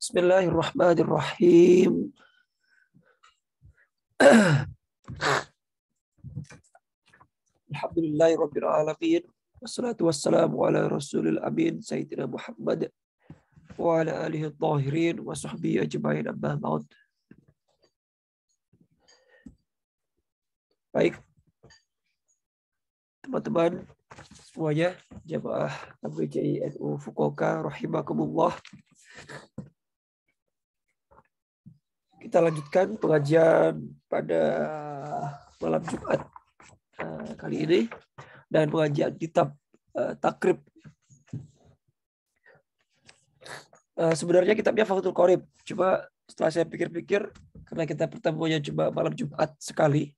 Bismillahirrahmanirrahim. Alhamdulillahirabbil alamin. Wassalatu wassalamu ala rasulil amin sayyidina Muhammad wa ala alihi at-tahirin wa sahbihi ajma'in, amma ba'd. Baik, teman-teman semuanya, jamaah ABJI NU Fukuoka rahimakumullah. Kita lanjutkan pengajian pada malam Jumat kali ini dan pengajian kitab Takrib. Sebenarnya kitabnya Fathul Qorib, cuma setelah saya pikir-pikir, karena kita pertemuannya cuma malam Jumat sekali,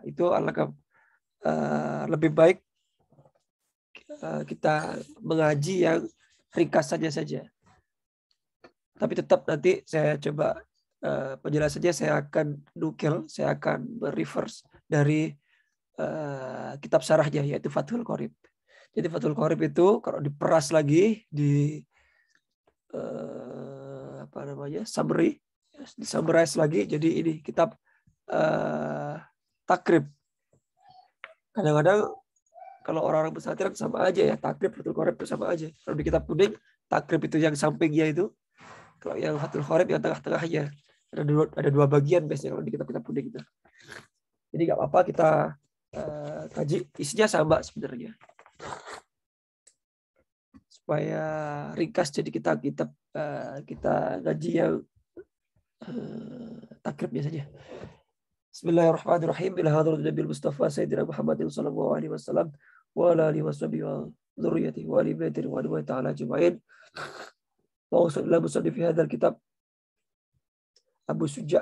itu alangkah lebih baik kita mengaji yang ringkasannya saja. Tapi tetap nanti saya coba penjelasannya saya akan nukil, saya akan reverse dari kitab sarahnya, yaitu Fathul Qorib. Jadi Fathul Qorib itu kalau diperas lagi di summary, di summarize lagi, jadi ini kitab Takrib. Kadang-kadang kalau orang-orang pesantren sama aja ya, Takrib, Fathul Qorib itu sama aja. Kalau di kitab kuning, Takrib itu yang sampingnya itu, kalau yang Fathul Qorib yang tengah-tengahnya. Ada dua bagian biasanya kalau di kitab-kitab kuning itu. Jadi nggak apa-apa kita kaji, isinya sama sebenarnya. Supaya ringkas, jadi kita ngaji yang takrib biasanya. Bismillahirrahmanirrahim. Ila hadratin Nabil Mustafa Sayyidina Muhammadin sallallahu alaihi wasallam wa ala alihi washabihi wa dzurriyyatihi wa ali baitihi wa alihi ta'ala ajma'in. Wa sallallahu musannif fi hadzal kitab Abu Suja'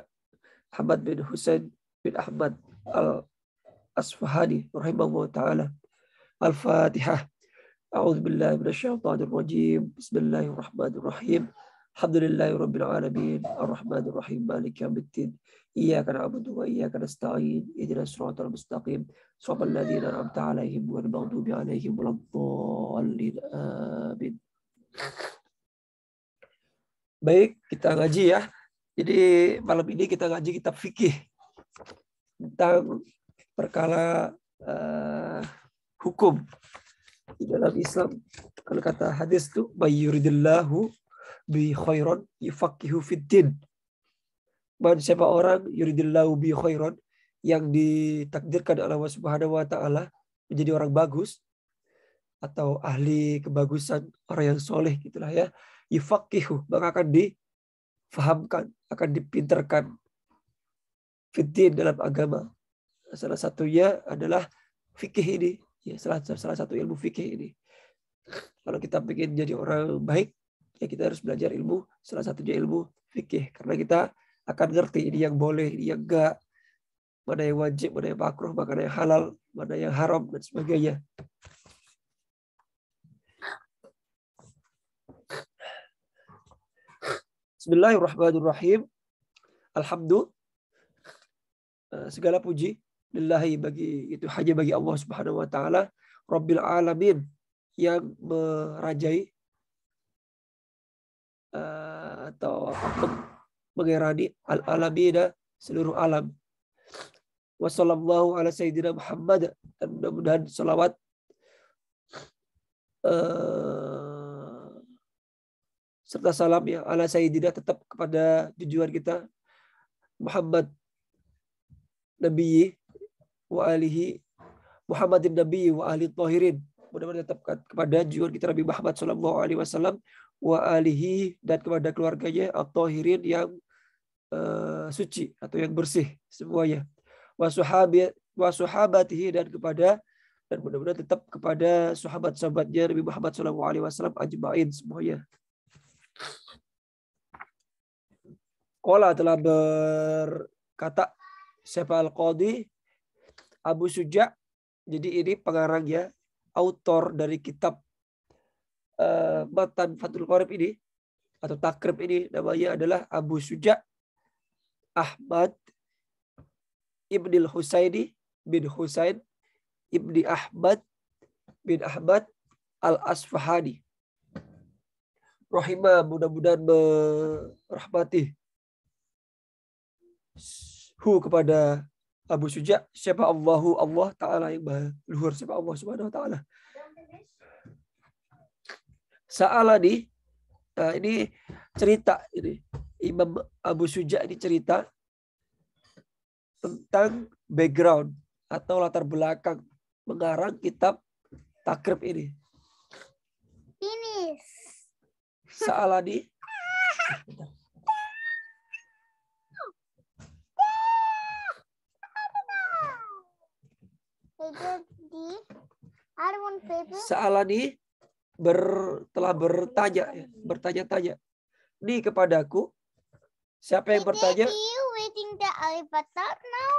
Ahmad bin Husain bin Ahmad Al-Asfahani rahimahullah ta'ala. Al-Fatihah. A'udzu billahi minasyaitonir rajim. Bismillahirrahmanirrahim. Alhamdulillahi rabbil alamin. Arrahmanir rahim. Maliki yaumiddin. Iyyaka na'budu wa iyyaka nasta'in. Ihdinas siratal mustaqim. Shiratal ladzina an'amta 'alaihim ghairil maghdubi 'alaihim waladdallin. Amin. Baik, kita ngaji ya. Jadi malam ini kita ngaji kitab fikih tentang perkara hukum di dalam Islam. Kalau kata hadis itu, "Mayyuridillahu bi khairan yufaqihu fiddin." Siapa orang yuridillahu bi khairan, yang ditakdirkan oleh Allah Subhanahu wa taala menjadi orang bagus atau ahli kebagusan, orang yang soleh gitulah ya. Yufaqihu, maka akan difahamkan, akan dipinterkan fiddin, dalam agama. Salah satunya adalah fikih ini. Ya, salah satu ilmu fikih ini. Kalau kita ingin jadi orang baik, ya kita harus belajar ilmu, salah satunya ilmu fikih. Karena kita akan ngerti ini yang boleh, ini yang enggak, mana yang wajib, mana yang makruh, mana yang halal, mana yang haram, dan sebagainya. Bismillahirrahmanirrahim. Alhamdulillah, segala puji lillahi, hanya bagi Allah Subhanahu wa taala, Rabbil alamin, yang merajai atau mengerani al-alamina, seluruh alam. Wassallallahu ala sayyidina Muhammad, dan mudah-mudahan salawat serta salam ya ala sayyidina, tetap kepada junjungan kita Muhammad Nabi wa alihi, Muhammadin Nabi wa ahli tahirin. Mudah-mudahan tetap kepada junjungan kita Nabi Muhammad sallallahu alaihi wasallam wa alihi, dan kepada keluarganya at-tahirin, yang suci atau yang bersih semuanya. Wa sahabatihi, dan mudah-mudahan tetap kepada sahabat-sahabatnya Nabi Muhammad sallallahu alaihi wasallam ajma'in semuanya. Qala, telah berkata siapa Al-Qadhi Abu Suja'. Jadi ini pengarangnya, autor dari kitab matan Fathul Qorib ini atau Takrib ini, namanya adalah Abu Suja' Ahmad Ibnil Husaini bin Husain Ibni Ahmad bin Ahmad Al-Asfahani. rahimah, mudah-mudahan merahmati kepada Abu Suja, siapa Allah Ta'ala yang maha luhur, siapa Allah Subhanahu wa Ta'ala. Sa'alani, nah ini cerita ini. Imam Abu Suja ini cerita tentang background atau latar belakang mengarang kitab takrib ini. Finish. Sa'alani. Sa'alani telah bertanya-tanya. Ini kepadaku. Siapa yang bertanya? You waiting the elevator now?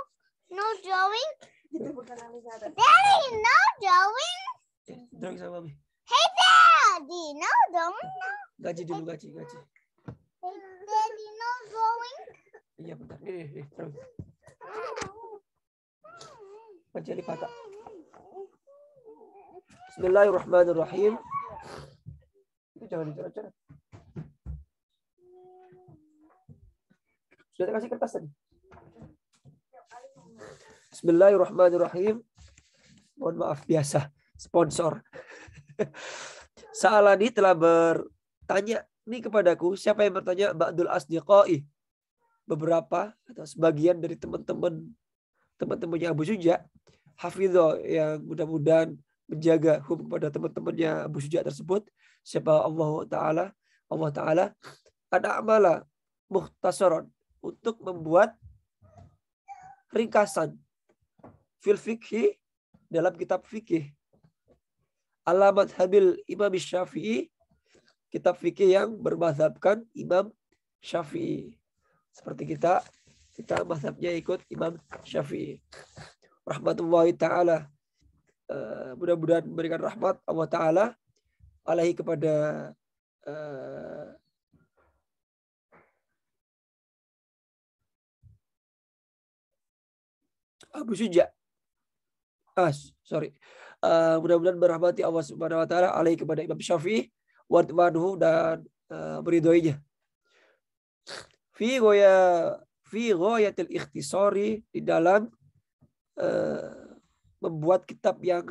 No drawing? Daddy, no drawing? Drawing sama Mami. Hey Daddy, no drawing? Gaji dulu, gaji. Hey Daddy, no drawing? Iya bentar. Nih, drawing. Baca patah. Bismillahirrahmanirrahim. Itu jangan dicoret-coret. Sudah kasih kertas tadi. Bismillahirrahmanirrahim. Mohon maaf biasa sponsor. Sa'alani telah bertanya ini kepadaku. Siapa yang bertanya? Ba'dul asdiqai. Beberapa atau sebagian dari teman-temannya Abu Suja. Hafidho yang mudah-mudahan menjaga hukum kepada teman-temannya Abu Suja tersebut. Siapa Allah Ta'ala ada amala muhtasaron untuk membuat ringkasan fil fikhi dalam kitab fikih alamat habil Imam Syafi'i, kitab fikih yang bermazhabkan Imam Syafi'i. Seperti kita mazhabnya ikut Imam Syafi'i. Rahmatullahi ta'ala. Mudah-mudahan memberikan rahmat Allah Ta'ala alaihi kepada Abu Suja. Mudah-mudahan berahmati Allah Subhanahu wa Ta'ala alaihi kepada Imam Syafi'i warḍwanhu dan meridhoinya. Fi ghayatil ikhtisari, di dalam membuat kitab yang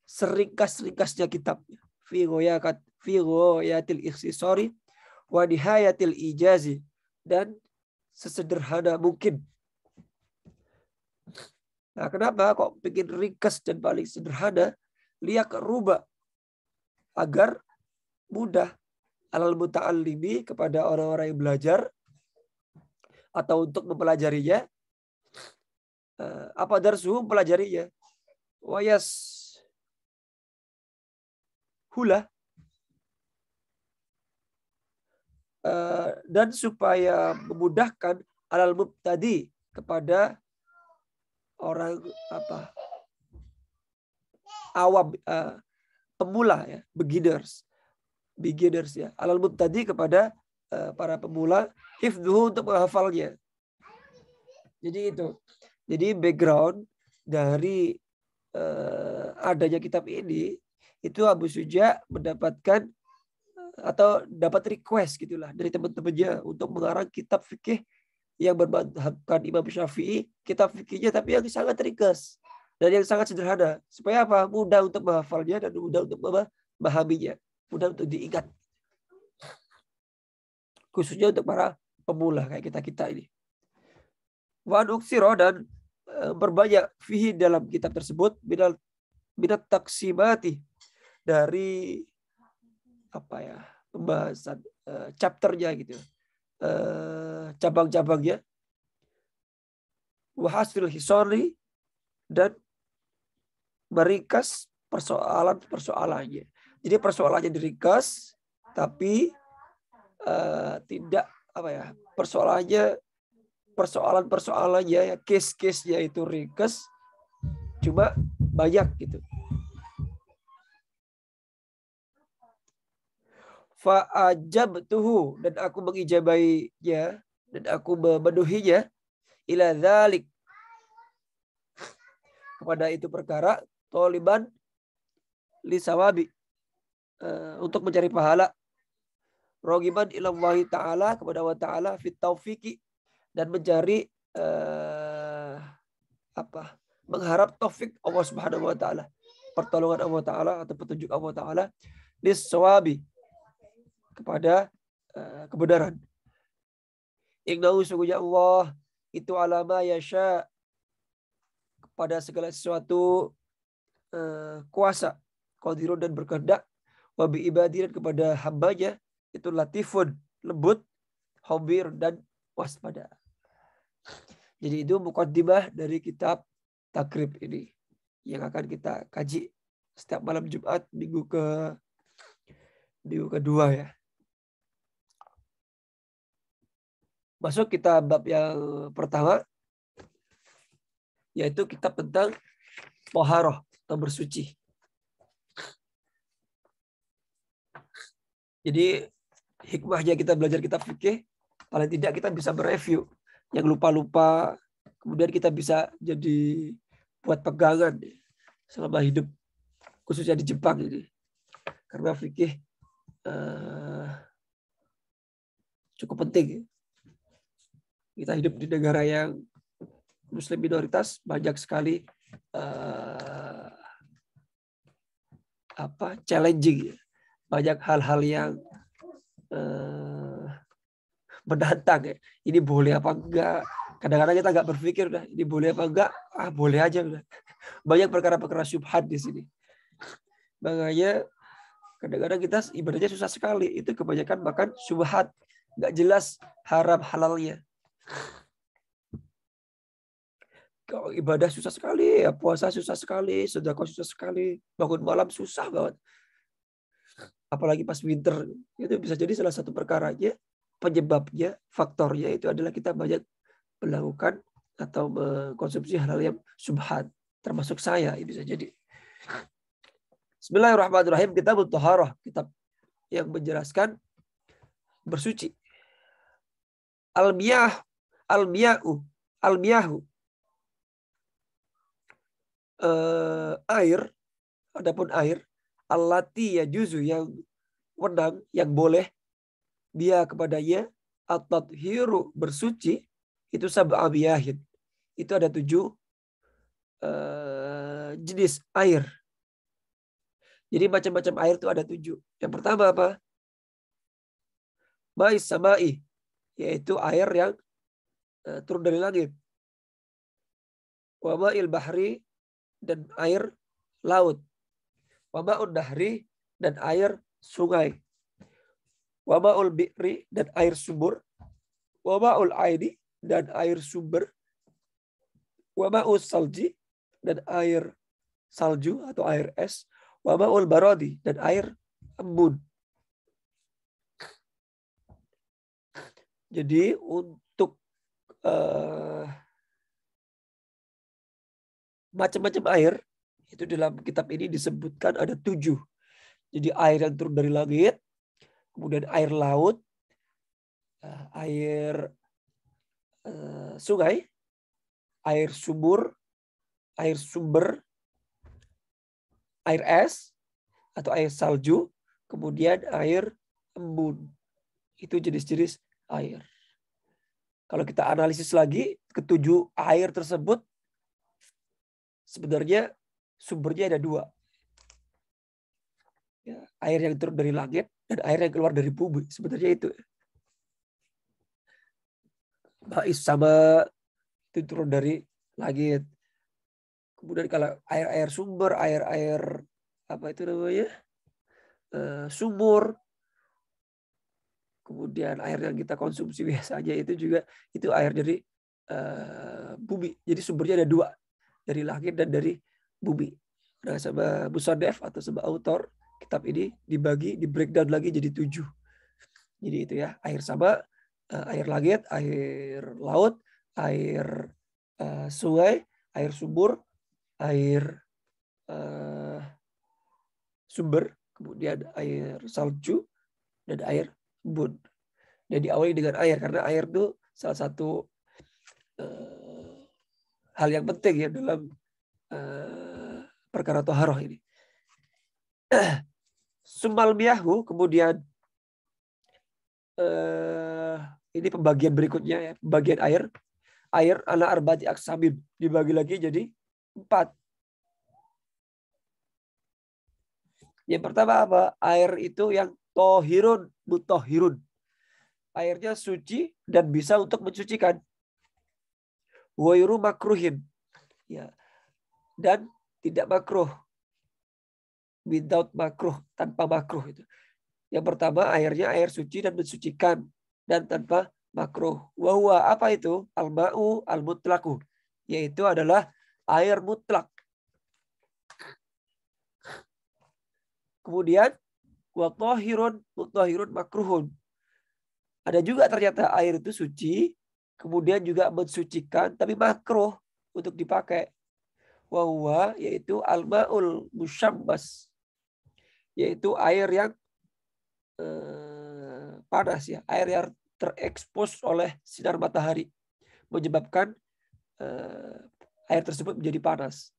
seringkas-ringkasnya kitabnya. Fi ghayatil ikhtisari wa nihayatil ijazi, dan sesederhana mungkin. Nah, kenapa kok bikin ringkas dan paling sederhana? Lihat rubah agar mudah alal muta'allimi, kepada orang-orang yang belajar atau untuk mempelajarinya. Apa darsuhu, mempelajarinya. Wayas hula, dan supaya memudahkan alal mubtadi, kepada orang awam, pemula ya, beginners ya, alal mubtadi, kepada para pemula, hifdzuhu, untuk menghafalnya. Jadi background dari adanya kitab ini, itu Abu Suja mendapatkan atau dapat request gitulah dari teman-temannya untuk mengarang kitab fikih yang bermadhabkan Imam Syafi'i, kitab fikihnya tapi yang sangat ringkas dan yang sangat sederhana, supaya apa? Mudah untuk menghafalnya dan mudah untuk memahaminya, mudah untuk diingat, khususnya untuk para pemula kayak kita ini. Wa uksiro, dan berbanyak fihi, dalam kitab tersebut, minat taksimati, dari pembahasan chapternya gitu, cabang-cabangnya, wahasfil hisori, dan meringkas persoalannya. Jadi persoalannya diringkas, tapi tidak persoalannya ya, case-case-nya itu ringkas, cuma banyak gitu. Fa'ajabtuhu, dan aku mengijabainya, dan aku memenuhinya, ila dzalik, kepada itu perkara, toliban lisawabi, untuk mencari pahala. Rogiman ilallahi ta'ala, kepada Allah Ta'ala, fit taufiqi, dan mencari mengharap taufik Allah Subhanahu wa Ta'ala, pertolongan Allah Ta'ala atau petunjuk Allah Ta'ala, lis-sawabi, kepada kebenaran. Innahu sungguhnya Allah itu alama yasha, kepada segala sesuatu kuasa, qadirun dan berkehendak, wa bi ibadi, dan kepada hambanya itu latifun, lembut, khabir, dan waspada. Jadi itu muqaddimah dari kitab Takrib ini yang akan kita kaji setiap malam Jumat minggu kedua ya. Masuk kita bab yang pertama, yaitu kitab tentang toharoh atau bersuci. Jadi hikmahnya kita belajar kitab fikih, paling tidak kita bisa mereview yang lupa-lupa, kemudian kita bisa jadi buat pegangan selama hidup, khususnya di Jepang ini. Karena fikih cukup penting. Kita hidup di negara yang Muslim minoritas, banyak sekali challenging, banyak hal-hal yang menantang ya. Ini boleh apa enggak? Kadang-kadang kita nggak berpikir udah ini boleh apa enggak? Boleh aja udah. Banyak perkara-perkara syubhat di sini. Makanya kadang-kadang kita ibadahnya susah sekali. Itu kebanyakan bahkan syubhat, nggak jelas haram halalnya. Kalau ibadah susah sekali, ya puasa susah sekali, sedekah susah sekali, bangun malam susah banget. Apalagi pas winter, itu bisa jadi salah satu perkaranya, penyebabnya, faktornya itu adalah kita banyak melakukan atau mengkonsumsi hal-hal yang syubhat, termasuk saya, ini bisa jadi. Bismillahirrahmanirrahim. Kitab Thaharah, kitab yang menjelaskan bersuci. Al-miyahu, air, adapun air, allati yajuzu, yang wenang, yang boleh, dia kepadanya, at-tathhiru, bersuci, itu sab'a miyahin. Itu ada 7 jenis air. Jadi macam-macam air itu ada 7. Yang pertama apa? Ma'is sama'i, yaitu air yang turun dari langit. Wa ma'il bahri, dan air laut. Wa ma'un nahri, dan air sungai. Wa ma'ul bi'ri, dan air sumur. Wa ma'ul aini, dan air sumber. Wa ma'us salji, dan air salju atau air es. Wa ma'ul baradi, dan air embun. Jadi untuk macam-macam air itu dalam kitab ini disebutkan ada 7. Jadi air yang turun dari langit, kemudian air laut, air sungai, air sumur, air sumber, air es atau air salju, kemudian air embun. Itu jenis-jenis air. Kalau kita analisis lagi, ke-7 air tersebut sebenarnya sumbernya ada 2. Ya, air yang turun dari langit dan air yang keluar dari bumi. Sebenarnya itu. Ma'is sama, itu turun dari langit. Kemudian kalau air-air sumber, air-air apa itu namanya? Sumur. Kemudian air yang kita konsumsi biasanya itu juga itu air dari bumi. Jadi sumbernya ada 2. Dari langit dan dari bumi. Nah, sama musannaf atau sama autor kitab ini dibagi, di breakdown lagi jadi 7. Jadi itu ya, air sama, air langit, air laut, air sungai, air sumur, air sumber, kemudian air salju, dan air embun. Dan diawali dengan air, karena air itu salah satu hal yang penting ya dalam perkara toharoh ini. Sumal miyahu, kemudian ini pembagian berikutnya ya, pembagian air. Air ala arba'ati aqsamin, dibagi lagi jadi 4. Yang pertama apa? Air itu yang tohirun, mutahhirun. Airnya suci dan bisa untuk mensucikan. Wairu makruhin. Ya. Dan tidak makruh. Without makruh, tanpa makruh itu. Yang pertama airnya air suci dan mensucikan dan tanpa makruh. Wahwa apa itu? Al-ma'u al-mutlaku. Yaitu adalah air mutlak. Kemudian wa tahirun mutahhirun makruhun. Ada juga ternyata air itu suci, kemudian juga mensucikan tapi makruh untuk dipakai. Wa huwa yaitu al-ma'ul musyammas. Yaitu air yang panas ya, air yang terekspos oleh sinar matahari menyebabkan air tersebut menjadi panas.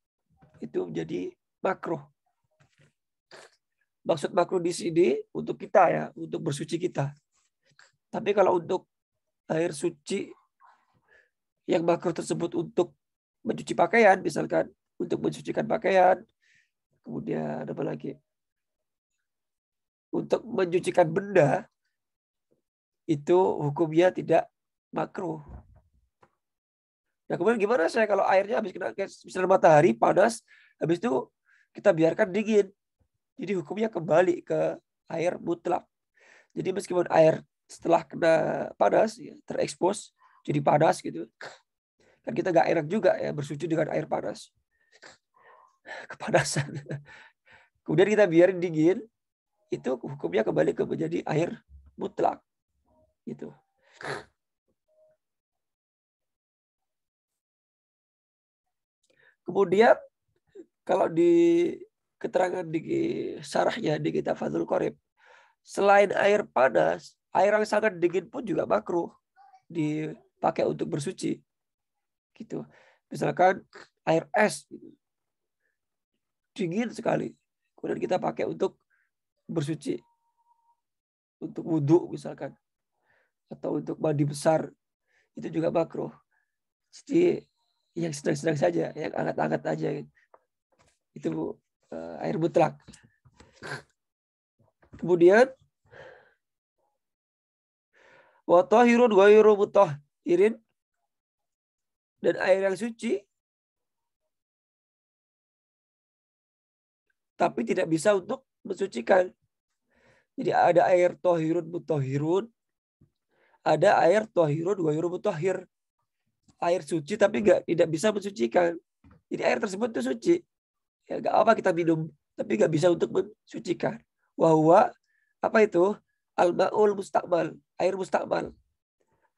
Itu menjadi makruh. Maksud makruh di sini untuk kita ya, untuk bersuci kita. Tapi kalau untuk air suci yang makruh tersebut untuk mencuci pakaian, misalkan untuk mensucikan pakaian, kemudian apa lagi? Untuk mencucikan benda, itu hukumnya tidak makruh. Nah kemudian gimana saya kalau airnya habis kena sinar matahari, panas, habis itu kita biarkan dingin. Jadi hukumnya kembali ke air mutlak. Jadi meskipun air setelah kena panas, ya, terekspos, jadi panas gitu. Kan kita gak enak juga ya bersuci dengan air panas. Kepanasan. Kemudian kita biarin dingin, itu hukumnya kembali ke menjadi air mutlak. Gitu. Kemudian kalau di keterangan di syarahnya di kitab Fathul Qorib, selain air panas, air yang sangat dingin pun juga makruh dipakai untuk bersuci. Gitu. Misalkan air es gitu. Dingin sekali. Kemudian kita pakai untuk bersuci. Untuk wudhu misalkan. Atau untuk mandi besar. Itu juga makruh. Jadi yang sedang-sedang saja, yang hangat-hangat aja. Itu air mutlak. Kemudian wa tahirun ghairu mutahhirin, dan air yang suci tapi tidak bisa untuk mensucikan. Jadi ada air tahirun mutahhirun, ada air tahirun ghairu mutahhir. Air suci tapi tidak bisa mensucikan. Jadi air tersebut itu suci. Ya enggak apa kita minum, tapi enggak bisa untuk mensucikan. Wa huwa apa itu? Al-ma'ul mustakmal, air mustakmal.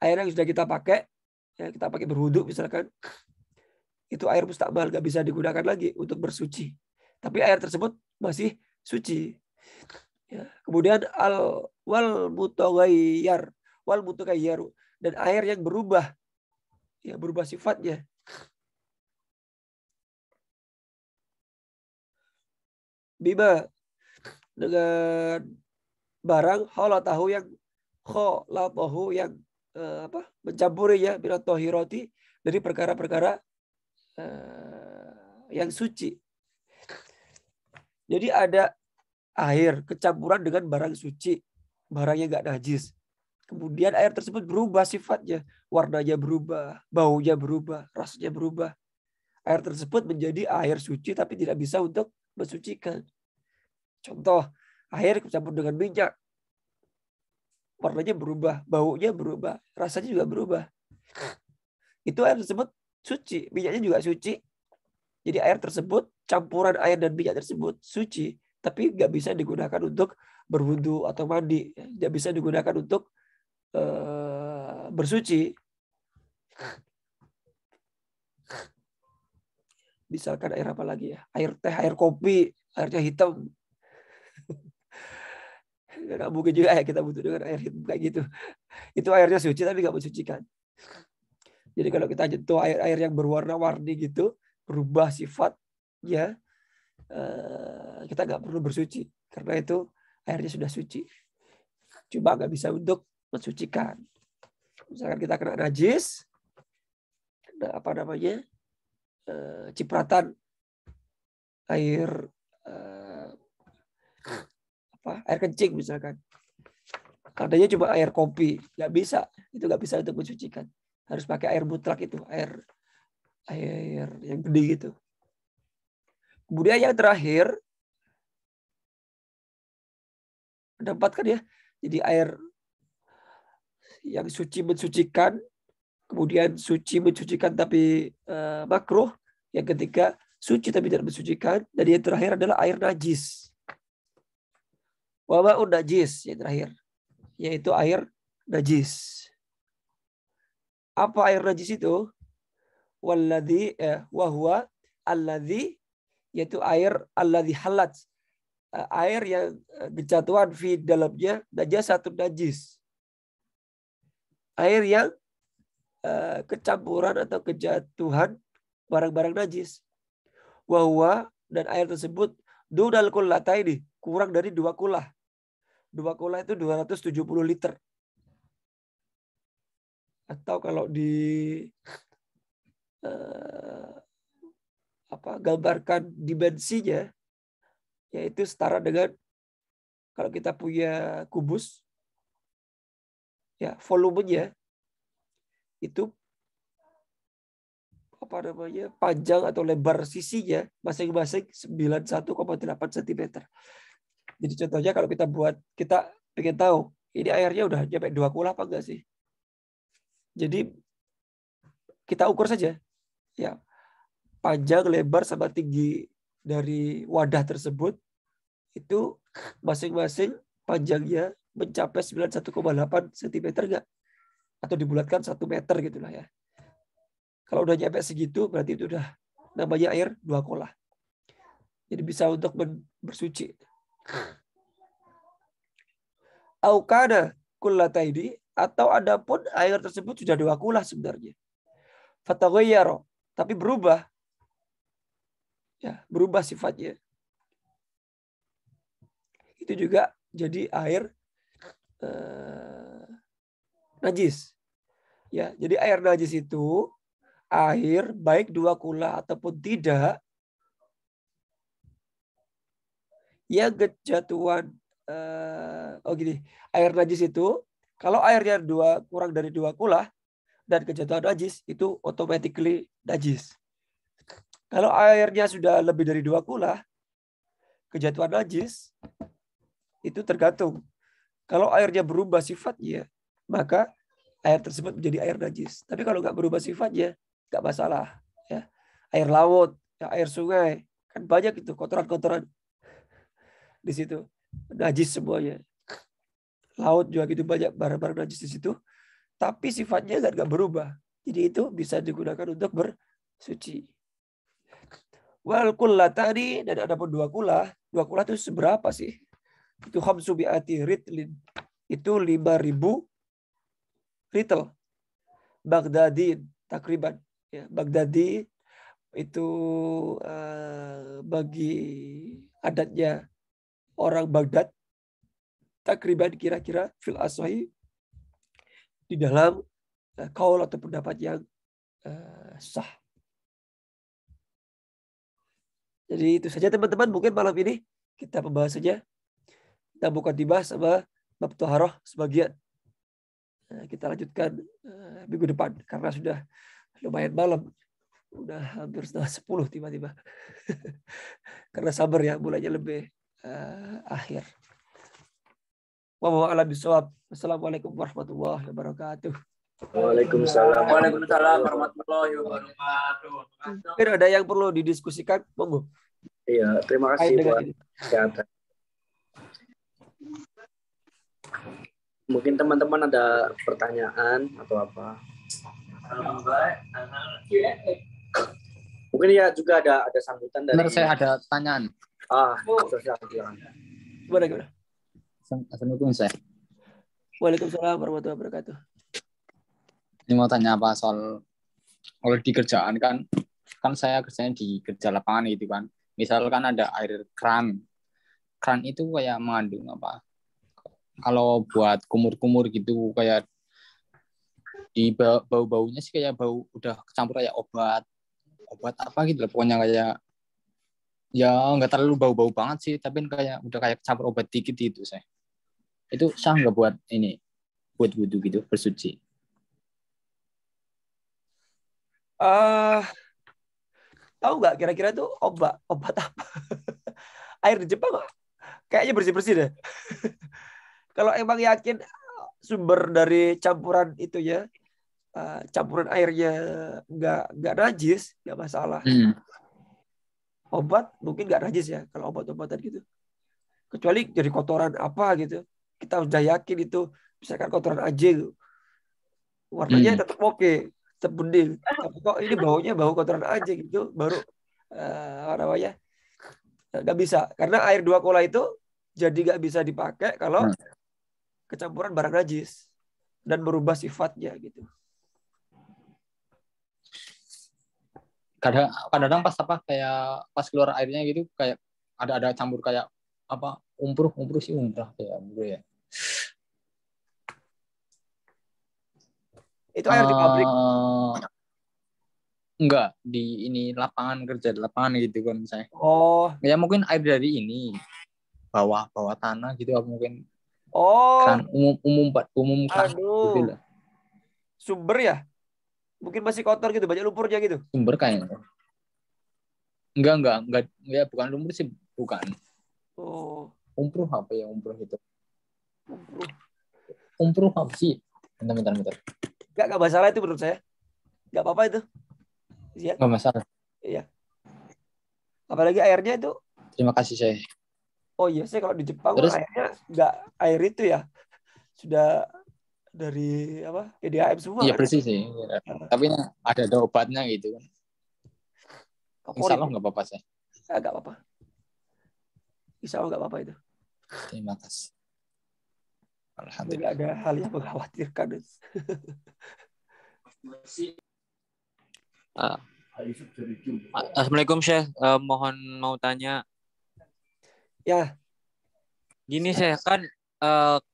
Air yang sudah kita pakai, ya kita pakai berwudu misalkan. Itu air mustakmal, enggak bisa digunakan lagi untuk bersuci. Tapi air tersebut masih suci. Ya. Kemudian wal mutaghayyir, wal mutaghayyir, dan air yang berubah, ya berubah sifatnya. Bima, dengan barang tahu yang mencampurinya minat tohiroti, dari perkara-perkara yang suci. Jadi ada air kecampuran dengan barang suci, barangnya nggak najis. Kemudian air tersebut berubah sifatnya, warnanya berubah, baunya berubah, rasanya berubah. Air tersebut menjadi air suci tapi tidak bisa untuk mensucikan. Contoh, air kecampur dengan minyak, warnanya berubah, baunya berubah, rasanya juga berubah. Itu air tersebut suci, minyaknya juga suci. Jadi air tersebut, campuran air dan minyak tersebut suci, tapi nggak bisa digunakan untuk berwudu atau mandi, nggak bisa digunakan untuk bersuci. Misalkan air apa lagi ya? Air teh, air kopi, airnya hitam. Nggak mungkin juga ya kita butuh dengan air hitam kayak gitu. Itu airnya suci tapi nggak mensucikan. Jadi kalau kita nyentuh air-air yang berwarna-warni gitu, berubah sifatnya, kita nggak perlu bersuci. Karena itu airnya sudah suci. Cuma nggak bisa untuk mensucikan. Misalkan kita kena najis, kena cipratan air air kencing misalkan. Adanya cuma air kopi, nggak bisa. Itu nggak bisa untuk mensucikan. Harus pakai air mutlak itu, air yang gede gitu. Kemudian yang terakhir, ada 4 kan ya. Jadi air yang suci mensucikan, kemudian suci mensucikan tapi makruh. Yang ketiga, suci tapi tidak mensucikan. Dan yang terakhir adalah air najis. Wa ma'un najis yang terakhir, yaitu air najis. Apa air najis itu? Walladzi wa huwa alladzi, yaitu air alladzi halat, air yang kejatuhan fi dalamnya najasatun najis. Air yang kecampuran atau kejatuhan barang-barang najis. Wa huwa, dan air tersebut dunal kullataini, kurang dari 2 kulah. 2 kulah itu 270 liter. Atau kalau gambarkan dimensinya, yaitu setara dengan kalau kita punya kubus, ya volumenya itu panjang atau lebar sisinya masing-masing 91,8 cm. Jadi contohnya kalau kita pengen tahu ini airnya udah nyampe 2 kula apa enggak sih? Jadi kita ukur saja, ya, panjang, lebar, sama tinggi dari wadah tersebut itu masing-masing panjangnya mencapai 91,8 cm enggak? Atau dibulatkan 1 meter gitulah ya. Kalau udah nyampe segitu berarti itu udah namanya air 2 kolah. Jadi bisa untuk bersuci. Aukana kullataini, atau adapun air tersebut sudah 2 kulah sebenarnya. Fataghayyara, tapi berubah. Ya, berubah sifatnya. Itu juga jadi air najis. Ya, jadi air najis itu air baik 2 kula ataupun tidak yang kejatuhan air najis itu kalau airnya kurang dari 2 kula dan kejatuhan najis itu automatically najis. Kalau airnya sudah lebih dari 2 kula kejatuhan najis itu tergantung. Kalau airnya berubah sifatnya maka air tersebut menjadi air najis. Tapi kalau nggak berubah sifatnya nggak masalah. Ya. Air laut, ya, air sungai kan banyak itu kotoran-kotoran di situ, najis semuanya. Laut juga gitu banyak barang-barang najis di situ, tapi sifatnya nggak berubah. Jadi itu bisa digunakan untuk bersuci. Wal kullatani, dan ada pun 2 kula. 2 kula itu seberapa sih? Itu khamsu bi'ati ritlin. Itu 5.000 ritel. Baghdadin takriban. Ya, Baghdadi itu bagi adatnya orang Baghdad takriban kira-kira fil aswahi di dalam kaul atau pendapat yang sah. Jadi itu saja teman-teman, mungkin malam ini kita pembahasannya kita bukan dibahas sama bab thaharah sebagian. Kita lanjutkan minggu depan karena sudah lumayan malam. Udah hampir setengah 10 tiba-tiba. Karena sabar ya, mulainya lebih akhir. Wallahu a'lam bishawab. Assalamualaikum warahmatullahi wabarakatuh. Waalaikumsalam. Waalaikumsalam warahmatullahi wabarakatuh. Mungkin ada yang perlu didiskusikan, monggo. Iya, terima kasih buat kesehatan. Mungkin teman-teman ada pertanyaan atau apa? Mungkin ya juga ada sambutan dari. Benar, saya ada pertanyaan. Silakan. Gimana? Assalamualaikum saya. Waalaikumsalam warahmatullahi wabarakatuh. Ini mau tanya apa soal kalau di kerjaan kan saya kerjanya di kerja lapangan gitu kan. Misalkan ada air keran keran itu kayak mengandung apa? Kalau buat kumur-kumur gitu kayak di bau-baunya sih kayak bau udah kecampur kayak obat apa gitu lah. Pokoknya kayak ya nggak terlalu bau-bau banget sih, tapi kayak udah kayak campur obat dikit gitu saya. Itu sah nggak buat ini, buat wudhu gitu, bersuci? Ah, tahu nggak kira-kira tuh obat apa? Air di Jepang kayaknya bersih-bersih deh. Kalau emang yakin sumber dari campuran itu ya, campuran airnya nggak najis, nggak masalah. Obat mungkin nggak najis ya kalau obat-obatan gitu. Kecuali dari kotoran apa gitu. Kita udah yakin itu misalkan kotoran anjing, warnanya tetap oke, tetap bening. Tapi kok ini baunya bau kotoran anjing itu baru apa namanya nggak bisa. Karena air 2 kola itu jadi nggak bisa dipakai kalau kecampuran barang najis dan berubah sifatnya gitu. Kadang pas apa kayak pas keluar airnya gitu kayak ada campur kayak apa umprah kayak umprah ya. Itu air di pabrik. Enggak, di ini lapangan kerja di lapangan gitu kan misalnya. Oh. Ya mungkin air dari ini bawah tanah gitu mungkin. Oh. Kan umum kan gitu lah. Sumber ya? Mungkin masih kotor gitu, banyak lumpurnya gitu. Sumber kayaknya. Enggak, ya bukan lumpur sih, bukan. Oh. Umprah apa ya umprah itu? Umprah apa sih? Bentar. Enggak masalah itu menurut saya. Enggak apa-apa itu. Ya. Enggak masalah. Iya. Apalagi airnya itu. Terima kasih saya. Oh iya, saya kalau di Jepang terus, airnya enggak air itu ya. Sudah dari apa? PDAM semua. Iya kan? bersih sih. Ya. Tapi ada obatnya gitu kan. Insya Allah enggak apa-apa saya. Enggak apa-apa. Insya Allah enggak apa-apa itu. Terima kasih. Alhamdulillah. Tidak ada hal yang mengkhawatirkan. Assalamualaikum Syekh, mohon mau tanya. Ya. Gini Syekh, kan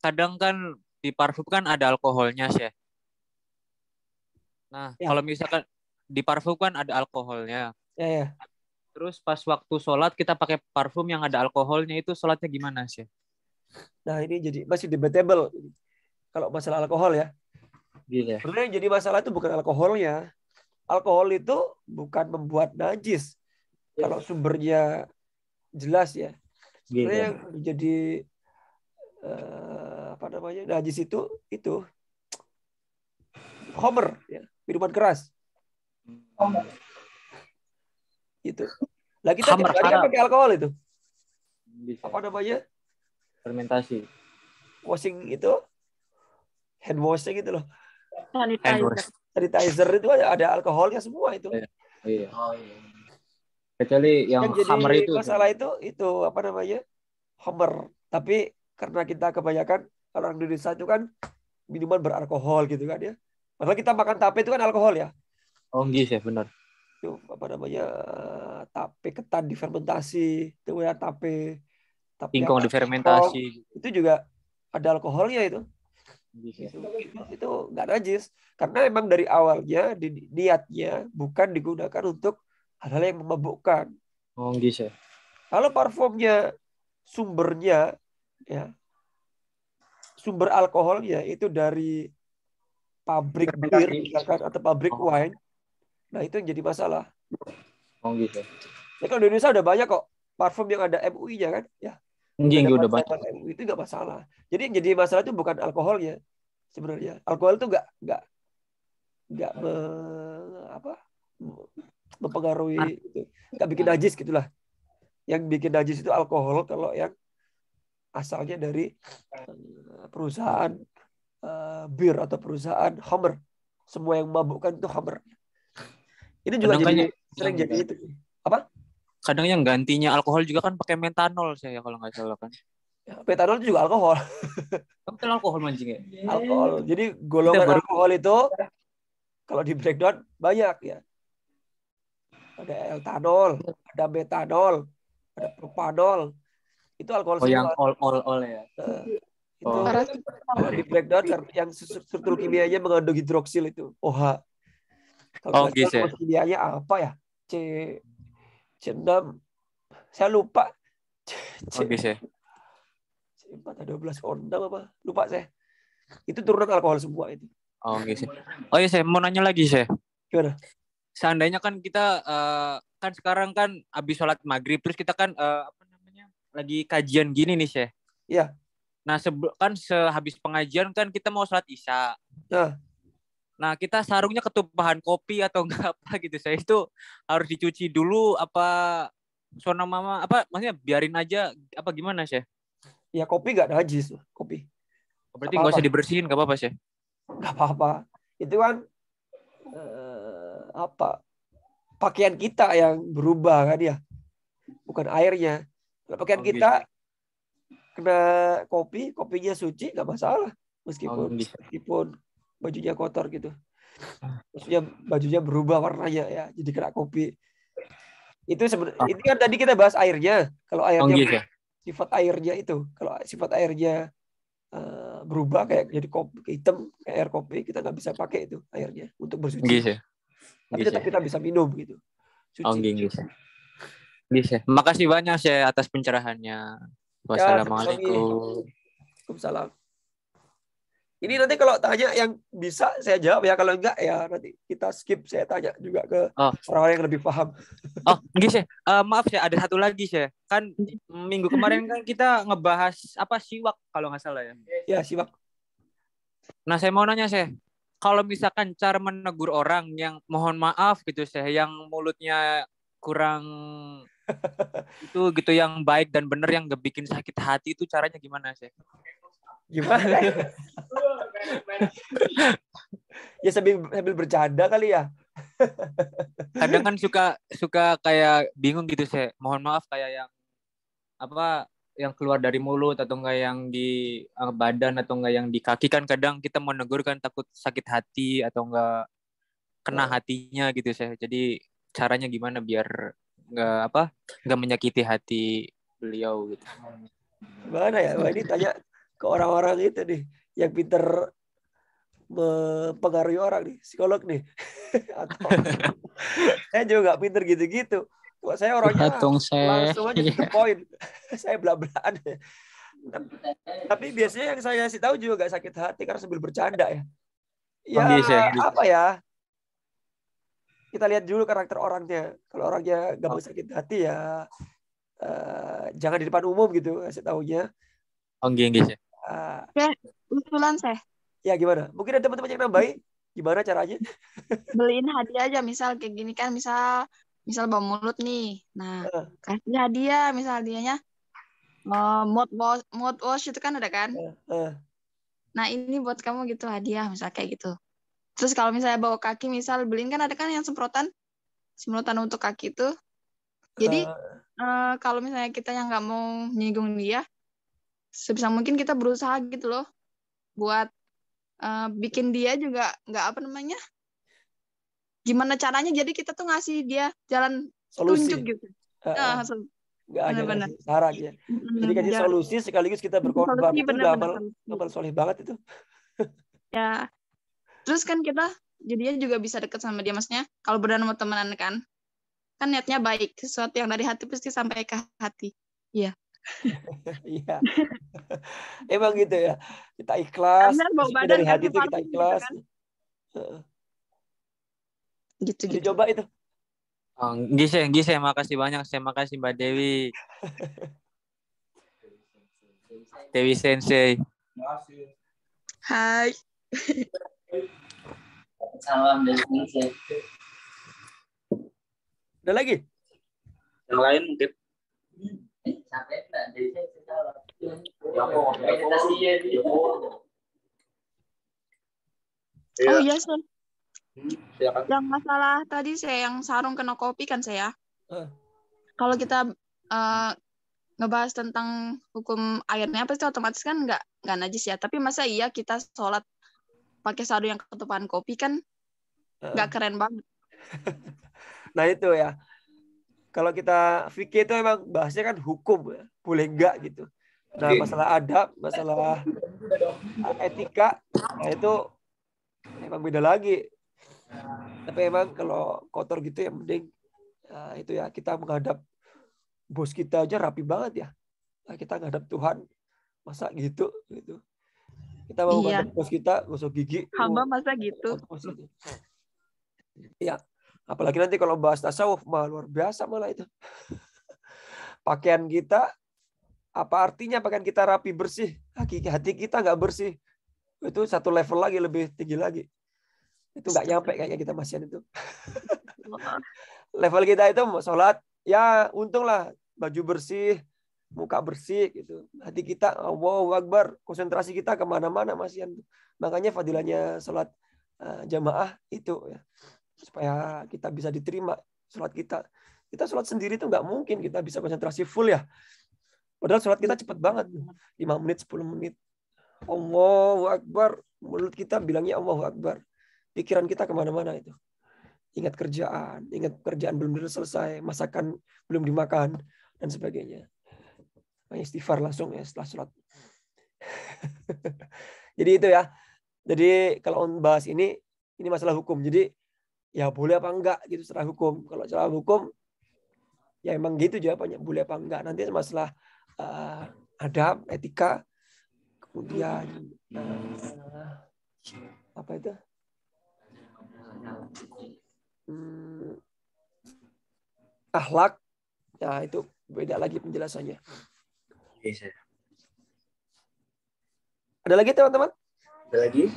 kadang kan di parfum kan ada alkoholnya Syekh. Nah, ya. Kalau misalkan di parfum kan ada alkoholnya. Ya. Terus pas waktu sholat kita pakai parfum yang ada alkoholnya, itu sholatnya gimana Syekh? Nah ini jadi masih debatable kalau masalah alkohol ya. Gila. Sebenarnya yang jadi masalah itu bukan alkoholnya. Alkohol itu bukan membuat najis. Kalau sumbernya jelas ya. Sebenarnya yang menjadi apa namanya najis itu khamr ya, minuman keras. Itu. Lah kita tiap hari kan pakai alkohol itu. Bisa. Apa namanya? Fermentasi. Washing itu hand washing gitu loh. Sanitizer itu ada alkoholnya semua itu. Iya. Kecuali yang khamr itu. Masalah itu apa namanya? Khamr. Tapi karena kita kebanyakan orang Indonesia itu kan minuman beralkohol gitu kan ya. Padahal kita makan tape itu kan alkohol ya. Oh gitu ya, benar. Itu apa namanya? Tape ketan difermentasi, itu ya tape Singkong difermentasi. Itu juga ada alkoholnya itu. Itu nggak najis karena emang dari awalnya niatnya bukan digunakan untuk hal-hal yang memabukkan. Oh gitu. Kalau parfumnya sumbernya ya sumber alkoholnya itu dari pabrik bir misalkan atau pabrik wine, nah itu yang jadi masalah. Oh gitu. Ya, kalau di Indonesia udah banyak kok parfum yang ada MUI-nya kan, ya. Udah banyak. MUI itu nggak masalah. Jadi yang jadi masalah itu bukan alkoholnya sebenarnya. Alkohol itu nggak mempengaruhi itu, nggak bikin najis gitulah. Yang bikin najis itu alkohol kalau yang asalnya dari perusahaan bir atau perusahaan khamr. Semua yang memabukkan itu khamr. Ini juga sering jadi itu. Apa? Kadang yang gantinya alkohol juga kan pakai metanol saya kalau nggak salah kan. Ya, metanol itu juga alkohol. Betul alkohol mancing ya. Alkohol. Jadi golongan alkohol itu kalau di breakdown banyak ya. Ada etanol, ada metanol, ada propanol. Itu alkohol Oh, yang semua. all ya. Itu Oh. kalau di breakdown yang struktur kimianya mengandung hidroksil itu OH. Kalau Oh, nggak salah gitu ya. rumus kimianya apa ya? C6. Saya lupa. Oh, gitu ya. C4 ada 12 O6 apa? Lupa saya. Itu turunan alkohol semua itu. Oh, gitu. Oh iya, saya mau nanya lagi, saya. Gimana? Seandainya kan kita kan sekarang kan habis sholat maghrib, terus kita kan apa namanya lagi kajian gini nih, Syekh. Iya. Nah, kan sehabis pengajian kan kita mau sholat isya. Nah, kita sarungnya ketumpahan kopi atau enggak apa gitu, saya itu harus dicuci dulu apa sona mama apa maksudnya biarin aja apa gimana, Syekh? Ya kopi nggak najis kopi. Berarti nggak usah dibersihin, nggak apa-apa, Syekh? Nggak apa-apa. Itu kan pakaian kita yang berubah kan ya, bukan airnya. Kalau pakaian kita kena kopinya suci nggak masalah, meskipun bajunya kotor gitu. Maksudnya bajunya berubah warnanya ya, jadi kena kopi. Itu sebenarnya ini kan tadi kita bahas airnya. Kalau airnya sifat airnya itu, kalau sifat airnya berubah kayak jadi kopi hitam kayak air kopi, kita nggak bisa pakai itu airnya untuk bersuci. Tapi tetap kita bisa minum gitu. Suci. Makasih banyak, Syekh, atas pencerahannya. Wassalamualaikum. Waalaikumsalam. Ini nanti kalau tanya yang bisa saya jawab ya, kalau enggak ya nanti kita skip, saya tanya juga ke orang-orang yang lebih paham. Oh, Syekh. Maaf, Syekh, ada satu lagi, Syekh. Kan minggu kemarin kan kita ngebahas apa siwak kalau nggak salah ya. Ya, siwak. Nah, saya mau nanya, Syekh. Kalau misalkan cara menegur orang yang mohon maaf gitu, Syekh, yang mulutnya kurang itu gitu, yang baik dan benar, yang gak bikin sakit hati, itu caranya gimana, Syekh? Gimana? Ya sambil bercanda kali ya. Kadang kan suka kayak bingung gitu, Syekh. Mohon maaf kayak yang apa yang keluar dari mulut atau enggak yang di badan atau enggak yang di kaki, kan kadang kita mau negur kan takut sakit hati atau enggak kena hatinya gitu, Syekh. Jadi caranya gimana biar enggak menyakiti hati beliau gitu. Gimana ya? Wah, ini tanya ke orang-orang itu nih yang pinter mempengaruhi orang nih, psikolog nih. Atau saya juga nggak pinter gitu-gitu. Kok saya orangnya langsung aja to the point. Saya bela-belaan. Tapi biasanya yang saya kasih tahu juga gak sakit hati karena sambil bercanda ya. Ya apa ya? Kita lihat dulu karakter orangnya. Kalau orangnya gak mau sakit hati ya jangan di depan umum gitu kasih taunya. Sih. Usulan saya. Ya gimana? Mungkin ada teman-teman yang nambahin. Gimana caranya? Beliin hadiah aja, misal kayak gini kan, misal bau mulut nih. Nah, kasih hadiah, misal hadiahnya mouthwash itu kan ada kan? Nah, ini buat kamu gitu hadiah, misal kayak gitu. Terus kalau misalnya bau kaki, misal beliin kan ada kan yang semprotan untuk kaki itu. Jadi kalau misalnya kita yang nggak mau nyinggung dia, sebisa mungkin kita berusaha gitu loh buat bikin dia juga nggak gimana caranya, jadi kita tuh ngasih dia jalan tunjuk gitu. Nggak hanya saran ya. Jadi kasih solusi sekaligus kita berkorban. Itu udah amal soleh banget itu. Ya. Terus kan kita jadinya juga bisa dekat sama dia, maksudnya kalau berdua sama temenan kan niatnya baik, sesuatu yang dari hati pasti sampai ke hati. Iya. Iya. Emang gitu ya. Kita ikhlas. Dari hati itu kita ikhlas. Gitu. Coba itu. Gise, makasih banyak. Saya makasih Mbak Dewi. Dewi Sensei. Hai. Salam dari Sensei. Ada lagi? Yang lain mungkin. Sampai enggak dari Sensei salam. Oh iya, sih. Yang masalah tadi saya yang sarung kena kopi kan saya. Kalau kita ngebahas tentang hukum airnya pasti otomatis kan nggak najis ya. Tapi masa iya kita sholat pakai sarung yang ketumpahan kopi, kan nggak keren banget. Nah itu ya. Kalau kita fikih itu emang bahasnya kan hukum ya, boleh enggak gitu. Nah, masalah adab, masalah etika, nah itu emang beda lagi. Tapi emang kalau kotor gitu ya mending itu ya kita menghadap bos kita aja rapi banget ya. Nah, kita menghadap Tuhan masa gitu. Kita mau Iya. menghadap bos kita gosok gigi. Hamba masa gitu. Iya. Apalagi nanti kalau bahas tasawuf mah luar biasa malah itu. Pakaian kita, apa artinya pakaian kita rapi bersih? Hati kita nggak bersih. Itu satu level lagi, lebih tinggi lagi. Itu nggak nyampe kayaknya kita masian itu. Level kita itu mau sholat, ya untunglah baju bersih, muka bersih gitu. Hati kita, Allahu Akbar, konsentrasi kita kemana-mana masian. Makanya fadilahnya sholat jamaah itu ya. Supaya kita bisa diterima sholat kita. Kita sholat sendiri itu nggak mungkin kita bisa konsentrasi full ya. Padahal sholat kita cepat banget. 5 menit, 10 menit. Allahu Akbar. Mulut kita bilangnya Allahu Akbar. Pikiran kita kemana-mana itu. Ingat kerjaan belum selesai. Masakan belum dimakan. Dan sebagainya. Istighfar langsung ya setelah sholat. Jadi itu ya. Jadi kalau bahas ini masalah hukum. Jadi ya boleh apa enggak gitu secara hukum. Kalau secara hukum ya emang gitu jawabannya, boleh apa enggak. Nanti masalah adab, etika, kemudian apa itu? Akhlak. Nah, itu beda lagi penjelasannya. Ada lagi teman-teman? Ada lagi?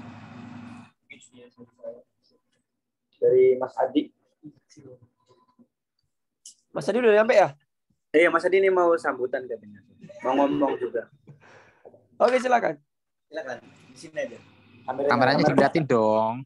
Dari Mas Adi. Mas Adi udah nyampe ya? Iya, Mas Adi ini mau sambutan katanya. Mau ngomong juga. Oke, silakan. Silakan. Di sini aja. Kameranya dibedatin dong.